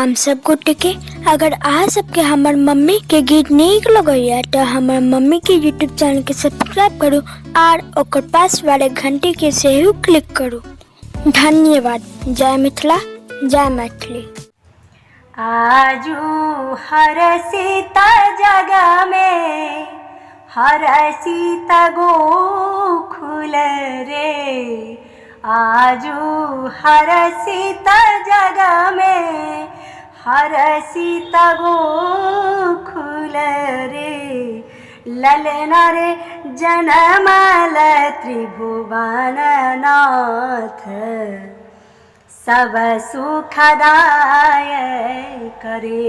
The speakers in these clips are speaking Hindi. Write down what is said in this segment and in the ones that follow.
प्रणाम सब गोटे के। अगर आ सबके हमर मम्मी के गीत नीक लगैया तो हमर मम्मी के यूट्यूब चैनल के सब्सक्राइब करू और ओकर पास वाले घंटी के सेहू क्लिक करू। धन्यवाद। जय मिथिला, जय मैथिली। आजू हर सीता जगह में हर सीता गोकुल रे। आजू हर सीता जगह में हर सीता गोकुल रे। ललना रे जनमल त्रिभुवन नाथ सब सुखदाय करे।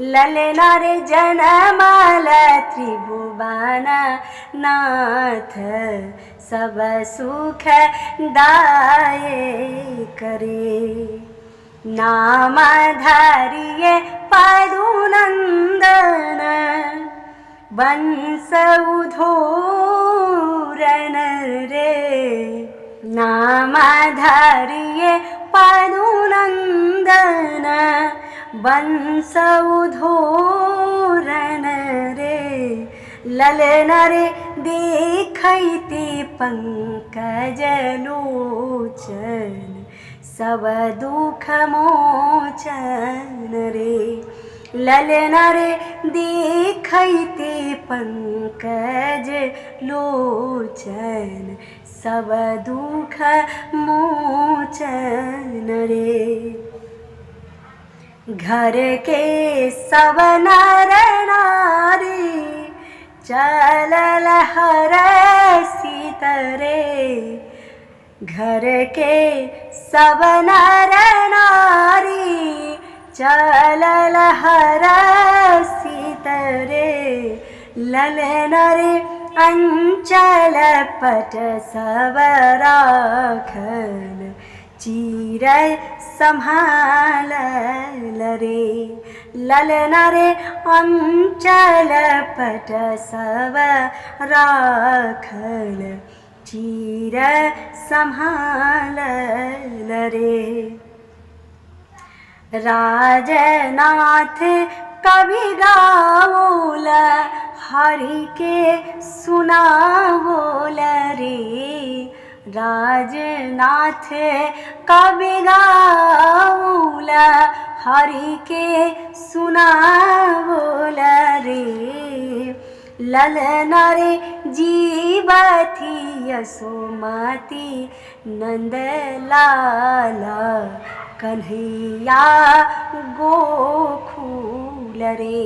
ललना रे जनमल त्रिभुवन नाथ सब सुख दाय करे। नाम धरिए पदुनंदन वंश उधोरन रे। नाम धरिए पदुनंदन वंश उधोरन रे। ललना रे देखैते पंकज लोचन सब दुख मोचन रे। ललना रे देखैते पंकज लोचन सब दुख मोचन रे। घर के सब नर नारी चलल हरषित रे। घर के सब नर नारी चलल हरषित रे। ललना रे अंचल पट सब राखल चिरै संभालल रे। ललना रे अंचल पट सब राखल चिरै संभालल रे। राजनाथ कवि गाओल हरि के सुनाओल रे। राजनाथ कवि गाओल हरि के सुनाओल रे। ललना रे जीवथी यशोमती नंद लाला कन्हैया गोकुल रे।